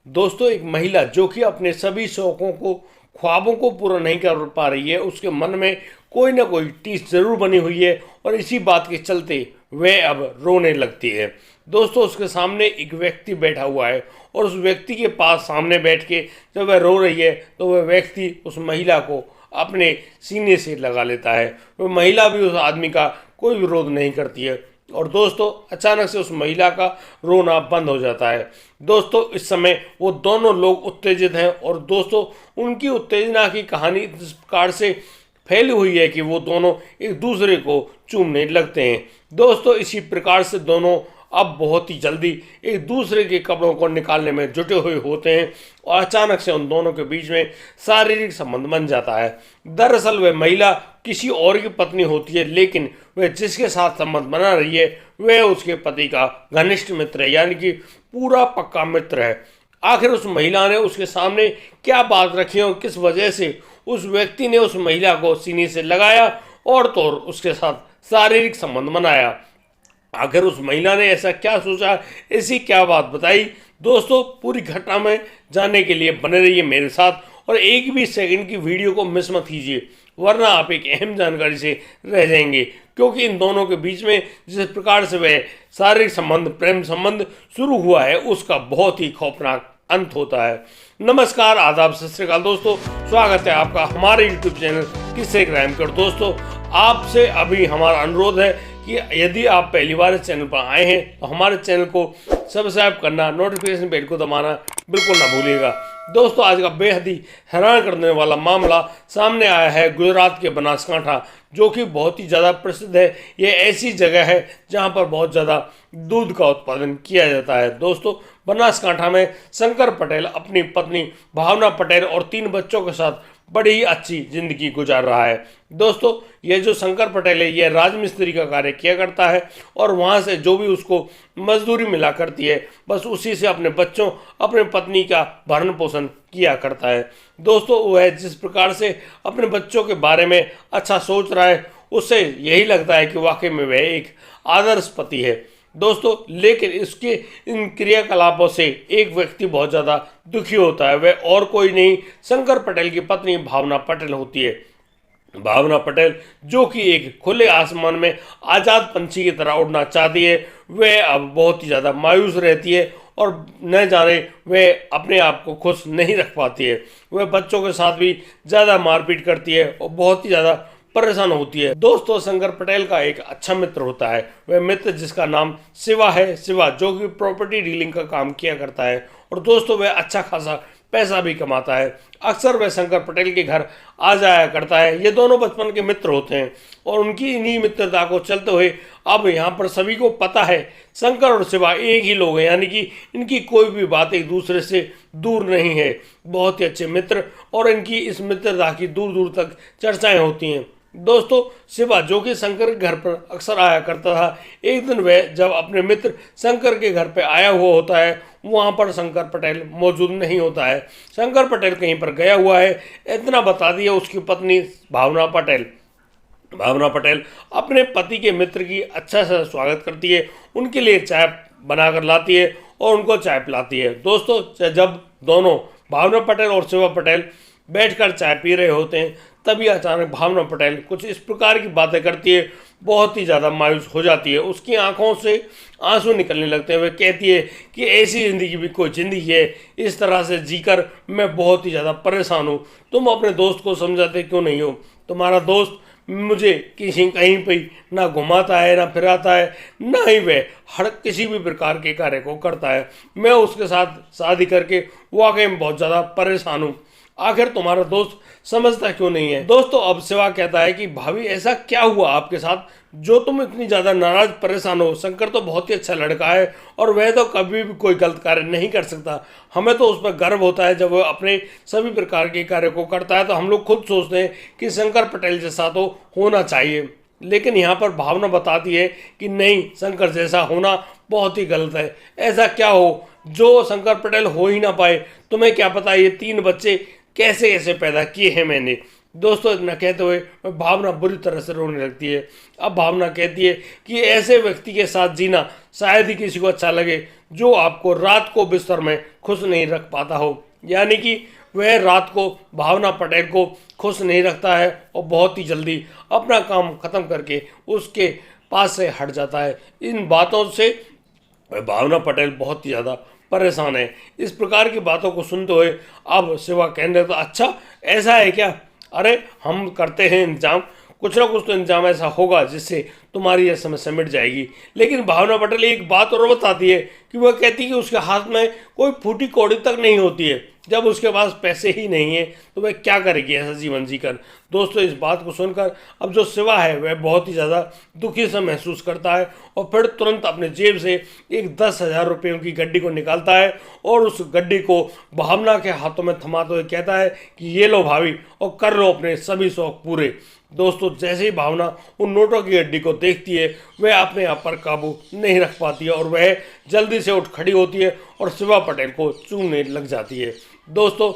दोस्तों, एक महिला जो कि अपने सभी शौकों को, ख्वाबों को पूरा नहीं कर पा रही है, उसके मन में कोई ना कोई टीस जरूर बनी हुई है और इसी बात के चलते वह अब रोने लगती है। दोस्तों, उसके सामने एक व्यक्ति बैठा हुआ है और उस व्यक्ति के पास सामने बैठ के जब वह रो रही है तो वह व्यक्ति उस महिला को अपने सीने से लगा लेता है। वह महिला भी उस आदमी का कोई विरोध नहीं करती है और दोस्तों, अचानक से उस महिला का रोना बंद हो जाता है। दोस्तों, इस समय वो दोनों लोग उत्तेजित हैं और दोस्तों, उनकी उत्तेजना की कहानी इस प्रकार से फैली हुई है कि वो दोनों एक दूसरे को चूमने लगते हैं। दोस्तों, इसी प्रकार से दोनों अब बहुत ही जल्दी एक दूसरे के कपड़ों को निकालने में जुटे हुए होते हैं और अचानक से उन दोनों के बीच में शारीरिक संबंध बन जाता है। दरअसल वह महिला किसी और की पत्नी होती है, लेकिन वह जिसके साथ संबंध बना रही है वह उसके पति का घनिष्ठ मित्र है, यानी कि पूरा पक्का मित्र है। आखिर उस महिला ने उसके सामने क्या बात रखी और किस वजह से उस व्यक्ति ने उस महिला को सीने से लगाया और तो और उसके साथ शारीरिक संबंध बनाया। आखिर उस महिला ने ऐसा क्या सोचा, ऐसी क्या बात बताई। दोस्तों, पूरी घटना में जानने के लिए बने रहिए मेरे साथ और एक भी सेकंड की वीडियो को मिस मत कीजिए, वरना आप एक अहम जानकारी से रह जाएंगे, क्योंकि इन दोनों के बीच में जिस प्रकार से वह शारीरिक संबंध, प्रेम संबंध शुरू हुआ है उसका बहुत ही खौफनाक अंत होता है। नमस्कार, आदाब, सत श्री अकाल दोस्तों, स्वागत है आपका हमारे YouTube चैनल किस्से क्राइम कर। दोस्तों, आपसे अभी हमारा अनुरोध है कि यदि आप पहली बार इस चैनल पर आए हैं तो हमारे चैनल को सब्सक्राइब करना, नोटिफिकेशन बेल को दबाना बिल्कुल ना भूलिएगा। दोस्तों, आज का बेहद ही हैरान करने वाला मामला सामने आया है गुजरात के बनासकांठा, जो कि बहुत ही ज़्यादा प्रसिद्ध है। ये ऐसी जगह है जहाँ पर बहुत ज़्यादा दूध का उत्पादन किया जाता है। दोस्तों, बनासकांठा में शंकर पटेल अपनी पत्नी भावना पटेल और 3 बच्चों के साथ बड़ी ही अच्छी जिंदगी गुजार रहा है। दोस्तों, ये जो शंकर पटेल है ये राजमिस्त्री का कार्य किया करता है और वहाँ से जो भी उसको मजदूरी मिला करती है बस उसी से अपने बच्चों, अपने पत्नी का भरण पोषण किया करता है। दोस्तों, वह जिस प्रकार से अपने बच्चों के बारे में अच्छा सोच रहा है उससे यही लगता है कि वाकई में वह एक आदर्श पति है। दोस्तों, लेकिन इसके इन क्रियाकलापों से एक व्यक्ति बहुत ज़्यादा दुखी होता है। वह और कोई नहीं, शंकर पटेल की पत्नी भावना पटेल होती है। भावना पटेल जो कि एक खुले आसमान में आज़ाद पंछी की तरह उड़ना चाहती है, वह अब बहुत ही ज़्यादा मायूस रहती है और न जाने वह अपने आप को खुश नहीं रख पाती है। वह बच्चों के साथ भी ज़्यादा मारपीट करती है और बहुत ही ज़्यादा परेशान होती है। दोस्तों, शंकर पटेल का एक अच्छा मित्र होता है, वह मित्र जिसका नाम शिवा है। शिवा जो कि प्रॉपर्टी डीलिंग का काम किया करता है और दोस्तों वह अच्छा खासा पैसा भी कमाता है। अक्सर वह शंकर पटेल के घर आ जाया करता है। ये दोनों बचपन के मित्र होते हैं और उनकी इन्हीं मित्रता को चलते हुए अब यहाँ पर सभी को पता है शंकर और शिवा एक ही लोग हैं, यानी कि इनकी कोई भी बात एक दूसरे से दूर नहीं है। बहुत ही अच्छे मित्र और इनकी इस मित्रता की दूर दूर तक चर्चाएं होती हैं। दोस्तों, शिवा जो कि शंकर के घर पर अक्सर आया करता था, एक दिन वह जब अपने मित्र शंकर के घर पे आया हुआ होता है, वहाँ पर शंकर पटेल मौजूद नहीं होता है। शंकर पटेल कहीं पर गया हुआ है, इतना बता दिया उसकी पत्नी भावना पटेल। भावना पटेल अपने पति के मित्र की अच्छा सा स्वागत करती है, उनके लिए चाय बनाकर लाती है और उनको चाय पिलाती है। दोस्तों, जब दोनों भावना पटेल और शिवा पटेल बैठकर चाय पी रहे होते हैं तभी अचानक भावना पटेल कुछ इस प्रकार की बातें करती है, बहुत ही ज़्यादा मायूस हो जाती है। उसकी आंखों से आंसू निकलने लगते हैं। वह कहती है कि ऐसी ज़िंदगी भी कोई ज़िंदगी है, इस तरह से जीकर मैं बहुत ही ज़्यादा परेशान हूँ। तुम अपने दोस्त को समझाते क्यों नहीं हो? तुम्हारा दोस्त मुझे कहीं पर ना घुमाता है, ना फिराता है, ना ही वह हर किसी भी प्रकार के कार्य को करता है। मैं उसके साथ शादी करके वाकई में बहुत ज़्यादा परेशान हूँ। आखिर तुम्हारा दोस्त समझता क्यों नहीं है? दोस्तों, अब शिवा कहता है कि भाभी ऐसा क्या हुआ आपके साथ जो तुम इतनी ज़्यादा नाराज परेशान हो? शंकर तो बहुत ही अच्छा लड़का है और वह तो कभी भी कोई गलत कार्य नहीं कर सकता। हमें तो उस पर गर्व होता है जब वह अपने सभी प्रकार के कार्य को करता है, तो हम लोग खुद सोचते हैं कि शंकर पटेल जैसा तो होना चाहिए। लेकिन यहाँ पर भावना बताती है कि नहीं, शंकर जैसा होना बहुत ही गलत है। ऐसा क्या हो जो शंकर पटेल हो ही ना पाए? तुम्हें क्या पता ये 3 बच्चे कैसे कैसे पैदा किए हैं मैंने। दोस्तों, इतना कहते हुए भावना बुरी तरह से रोने लगती है। अब भावना कहती है कि ऐसे व्यक्ति के साथ जीना शायद ही किसी को अच्छा लगे जो आपको रात को बिस्तर में खुश नहीं रख पाता हो। यानी कि वह रात को भावना पटेल को खुश नहीं रखता है और बहुत ही जल्दी अपना काम खत्म करके उसके पास से हट जाता है। इन बातों से भावना पटेल बहुत ही ज़्यादा परेशान है। इस प्रकार की बातों को सुनते हुए अब शिवा कहने लगता, अच्छा ऐसा है क्या, अरे हम करते हैं इंतजाम, कुछ ना कुछ तो इंतजाम ऐसा होगा जिससे तुम्हारी यह समस्या मिट जाएगी। लेकिन भावना पटेल एक बात और बताती है कि वह कहती है कि उसके हाथ में कोई फूटी कौड़ी तक नहीं होती है। जब उसके पास पैसे ही नहीं है तो वह क्या करेगी ऐसा जीवन जीकर। दोस्तों, इस बात को सुनकर अब जो शिवा है वह बहुत ही ज़्यादा दुखी सा महसूस करता है और फिर तुरंत अपने जेब से एक 10,000 रुपयों की गड्डी को निकालता है और उस गड्डी को भावना के हाथों में थमाते हुए कहता है कि ये लो भाभी और कर लो अपने सभी शौक पूरे। दोस्तों, जैसे ही भावना उन नोटों की गड्डी को देखती है वह अपने आप पर काबू नहीं रख पाती है और वह जल्दी से उठ खड़ी होती है और शिवा पटेल को चूमने लग जाती है। दोस्तों,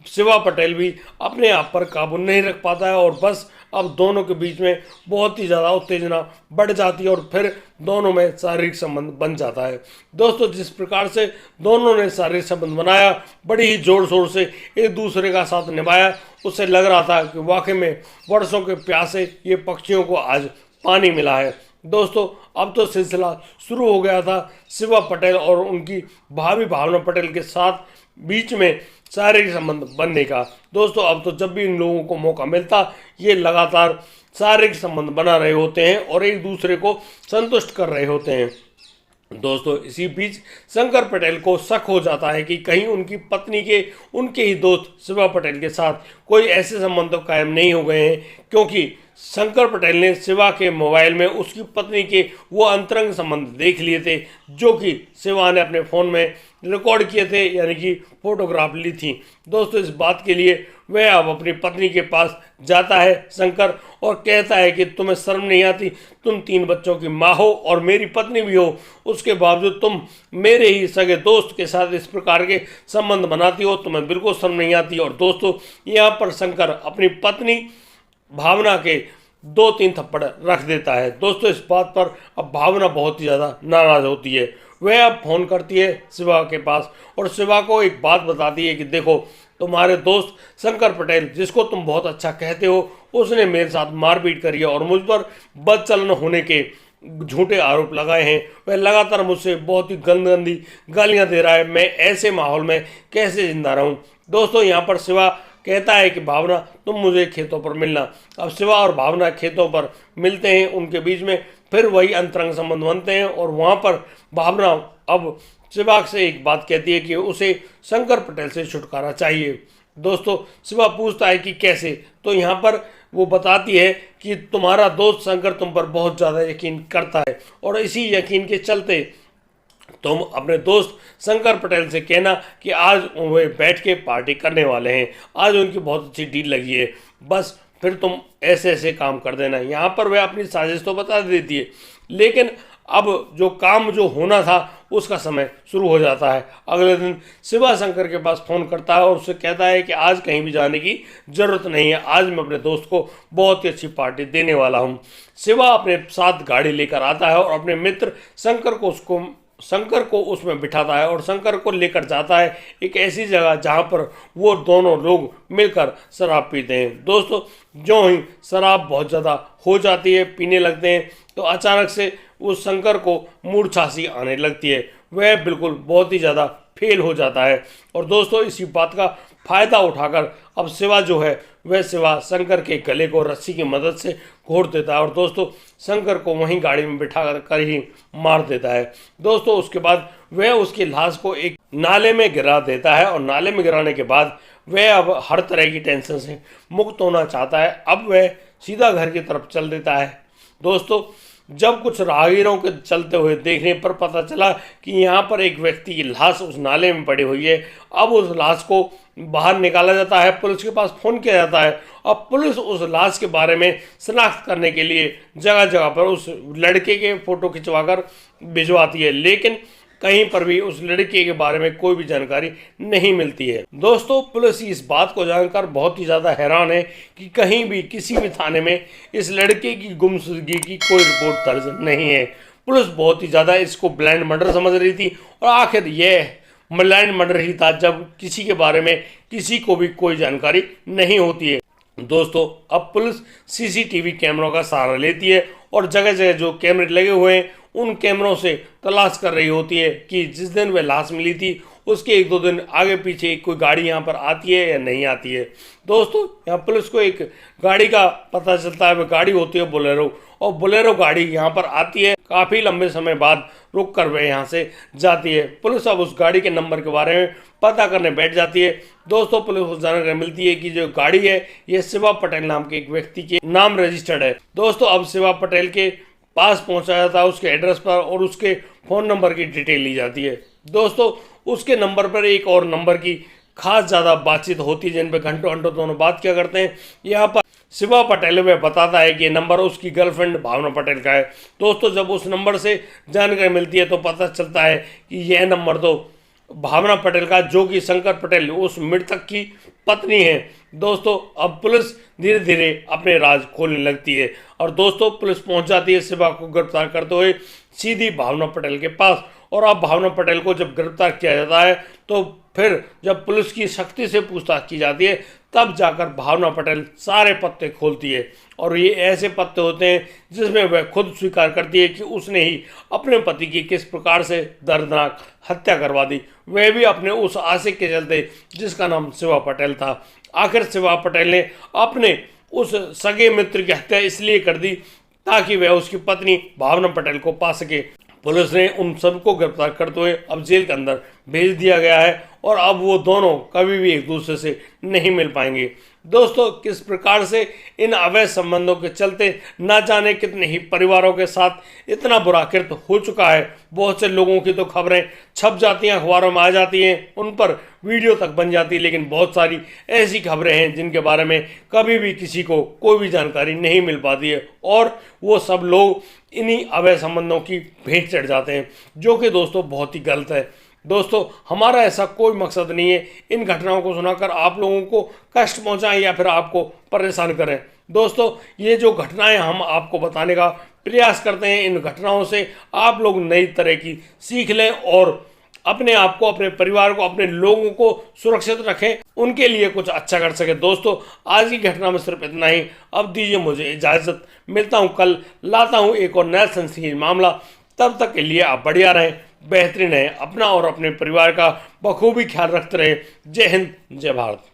शिवा पटेल भी अपने आप पर काबू नहीं रख पाता है और बस अब दोनों के बीच में बहुत ही ज़्यादा उत्तेजना बढ़ जाती है और फिर दोनों में शारीरिक संबंध बन जाता है। दोस्तों, जिस प्रकार से दोनों ने शारीरिक संबंध बनाया, बड़ी ही जोर शोर से एक दूसरे का साथ निभाया, उससे लग रहा था कि वाकई में वर्षों के प्यासे ये पक्षियों को आज पानी मिला है। दोस्तों, अब तो सिलसिला शुरू हो गया था शिवा पटेल और उनकी भाभी भावना पटेल के साथ बीच में शारीरिक संबंध बनने का। दोस्तों, अब तो जब भी इन लोगों को मौका मिलता ये लगातार शारीरिक संबंध बना रहे होते हैं और एक दूसरे को संतुष्ट कर रहे होते हैं। दोस्तों, इसी बीच शंकर पटेल को शक हो जाता है कि कहीं उनकी पत्नी के उनके ही दोस्त शिवा पटेल के साथ कोई ऐसे संबंध कायम नहीं हो गए हैं, क्योंकि शंकर पटेल ने शिवा के मोबाइल में उसकी पत्नी के वो अंतरंग संबंध देख लिए थे जो कि शिवा ने अपने फ़ोन में रिकॉर्ड किए थे, यानी कि फोटोग्राफ ली थी। दोस्तों, इस बात के लिए वह अब अपनी पत्नी के पास जाता है शंकर और कहता है कि तुम्हें शर्म नहीं आती, तुम 3 बच्चों की माँ हो और मेरी पत्नी भी हो, उसके बावजूद तुम मेरे ही सगे दोस्त के साथ इस प्रकार के संबंध बनाती हो, तुम्हें बिल्कुल शर्म नहीं आती। और दोस्तों, यहाँ पर शंकर अपनी पत्नी भावना के 2-3 थप्पड़ रख देता है। दोस्तों, इस बात पर अब भावना बहुत ही ज़्यादा नाराज़ होती है। वह अब फ़ोन करती है शिवा के पास और शिवा को एक बात बताती है कि देखो, तुम्हारे दोस्त शंकर पटेल, जिसको तुम बहुत अच्छा कहते हो, उसने मेरे साथ मारपीट करी है और मुझ पर बदचलन होने के झूठे आरोप लगाए हैं। वह लगातार मुझसे बहुत ही गंदी गालियाँ दे रहा है। मैं ऐसे माहौल में कैसे जिंदा रहूं। दोस्तों, यहाँ पर शिवा कहता है कि भावना, तुम मुझे खेतों पर मिलना। अब शिवा और भावना खेतों पर मिलते हैं, उनके बीच में फिर वही अंतरंग संबंध बनते हैं और वहाँ पर भावना अब शिवा से एक बात कहती है कि उसे शंकर पटेल से छुटकारा चाहिए। दोस्तों, शिवा पूछता है कि कैसे, तो यहाँ पर वो बताती है कि तुम्हारा दोस्त शंकर तुम पर बहुत ज़्यादा यकीन करता है और इसी यकीन के चलते तुम अपने दोस्त शंकर पटेल से कहना कि आज वे बैठ के पार्टी करने वाले हैं, आज उनकी बहुत अच्छी डील लगी है, बस फिर तुम ऐसे ऐसे काम कर देना। यहाँ पर वह अपनी साजिश तो बता देती है, लेकिन अब जो काम जो होना था उसका समय शुरू हो जाता है। अगले दिन शिवा शंकर के पास फ़ोन करता है और उससे कहता है कि आज कहीं भी जाने की ज़रूरत नहीं है, आज मैं अपने दोस्त को बहुत ही अच्छी पार्टी देने वाला हूँ। शिवा अपने साथ गाड़ी लेकर आता है और अपने मित्र शंकर को उसमें बिठाता है और शंकर को लेकर जाता है एक ऐसी जगह जहाँ पर वो दोनों लोग मिलकर शराब पीते हैं। दोस्तों, जो ही शराब बहुत ज़्यादा हो जाती है, पीने लगते हैं, तो अचानक से उस शंकर को मूर्छा सी आने लगती है। वह बिल्कुल बहुत ही ज़्यादा फेल हो जाता है और दोस्तों, इसी बात का फ़ायदा उठाकर अब शिवा जो है वह शिवा शंकर के गले को रस्सी की मदद से घोट देता है और दोस्तों, शंकर को वहीं गाड़ी में बिठा कर ही मार देता है। दोस्तों, उसके बाद वह उसकी लाश को एक नाले में गिरा देता है और नाले में गिराने के बाद वह अब हर तरह की टेंशन से मुक्त होना चाहता है। अब वह सीधा घर की तरफ चल देता है। दोस्तों, जब कुछ राहगीरों के चलते हुए देखने पर पता चला कि यहाँ पर एक व्यक्ति की लाश उस नाले में पड़ी हुई है। अब उस लाश को बाहर निकाला जाता है, पुलिस के पास फ़ोन किया जाता है। अब पुलिस उस लाश के बारे में शनाख्त करने के लिए जगह जगह पर उस लड़के के फ़ोटो खिंचवाकर भिजवाती है, लेकिन कहीं पर भी उस लड़के के बारे में कोई भी जानकारी नहीं मिलती है। दोस्तों, पुलिस इस बात को जानकर बहुत ही ज़्यादा हैरान है कि कहीं भी किसी भी थाने में इस लड़के की गुमशुदगी की कोई रिपोर्ट दर्ज नहीं है। पुलिस बहुत ही ज़्यादा इसको ब्लाइंड मर्डर समझ रही थी और आखिर यह ब्लाइंड मर्डर ही था जब किसी के बारे में किसी को भी कोई जानकारी नहीं होती है। दोस्तों अब पुलिस सीसीटीवी कैमरों का सहारा लेती है और जगह जगह जो कैमरे लगे हुए हैं उन कैमरों से तलाश कर रही होती है कि जिस दिन वह लाश मिली थी उसके 1-2 दिन आगे पीछे कोई गाड़ी यहाँ पर आती है या नहीं आती है। दोस्तों यहाँ पुलिस को एक गाड़ी का पता चलता है, वह गाड़ी होती है बोलेरो, और बोलेरो गाड़ी यहाँ पर आती है। काफ़ी लंबे समय बाद रुक कर वह यहाँ से जाती है। पुलिस अब उस गाड़ी के नंबर के बारे में पता करने बैठ जाती है। दोस्तों पुलिस को जानकारी मिलती है कि जो गाड़ी है यह शिवा पटेल नाम के एक व्यक्ति के नाम रजिस्टर्ड है। दोस्तों अब शिवा पटेल के पास पहुंचा जाता है उसके एड्रेस पर और उसके फ़ोन नंबर की डिटेल ली जाती है। दोस्तों उसके नंबर पर एक और नंबर की खास ज़्यादा बातचीत होती है जिन पर घंटों घंटों दोनों बात किया करते हैं। यहाँ पर शिवा पटेल वह बताता है कि नंबर उसकी गर्लफ्रेंड भावना पटेल का है। दोस्तों जब उस नंबर से जानकारी मिलती है तो पता चलता है कि यह नंबर तो भावना पटेल का, जो कि शंकर पटेल उस मृतक की पत्नी है। दोस्तों अब पुलिस धीरे धीरे अपने राज खोलने लगती है और दोस्तों पुलिस पहुंच जाती है शिवा को गिरफ्तार करते हुए सीधी भावना पटेल के पास। और अब भावना पटेल को जब गिरफ्तार किया जाता है तो फिर जब पुलिस की सख्ती से पूछताछ की जाती है तब जाकर भावना पटेल सारे पत्ते खोलती है और ये ऐसे पत्ते होते हैं जिसमें वह खुद स्वीकार करती है कि उसने ही अपने पति की किस प्रकार से दर्दनाक हत्या करवा दी, वह भी अपने उस आशिक के चलते जिसका नाम शिवा पटेल था। आखिर शिवा पटेल ने अपने उस सगे मित्र की हत्या इसलिए कर दी ताकि वह उसकी पत्नी भावना पटेल को पा सके। पुलिस ने उन सबको गिरफ्तार करते हुए अब जेल के अंदर भेज दिया गया है और अब वो दोनों कभी भी एक दूसरे से नहीं मिल पाएंगे। दोस्तों किस प्रकार से इन अवैध संबंधों के चलते ना जाने कितने ही परिवारों के साथ इतना बुरा कृत्य हो चुका है। बहुत से लोगों की तो खबरें छप जाती हैं, अखबारों में आ जाती हैं, उन पर वीडियो तक बन जाती है, लेकिन बहुत सारी ऐसी खबरें हैं जिनके बारे में कभी भी किसी को कोई भी जानकारी नहीं मिल पाती है और वो सब लोग इन्हीं अवैध संबंधों की भेंट चढ़ जाते हैं, जो कि दोस्तों बहुत ही गलत है। दोस्तों हमारा ऐसा कोई मकसद नहीं है इन घटनाओं को सुनाकर आप लोगों को कष्ट पहुंचाएं या फिर आपको परेशान करें। दोस्तों ये जो घटनाएं हम आपको बताने का प्रयास करते हैं, इन घटनाओं से आप लोग नई तरह की सीख लें और अपने आप को, अपने परिवार को, अपने लोगों को सुरक्षित रखें, उनके लिए कुछ अच्छा कर सके। दोस्तों आज की घटना में सिर्फ इतना ही। अब दीजिए मुझे इजाज़त, मिलता हूँ कल, लाता हूँ एक और नया संसदीय मामला। तब तक के लिए आप बढ़िया रहें, बेहतरीन रहें, अपना और अपने परिवार का बखूबी ख्याल रखते रहें। जय हिंद, जय भारत।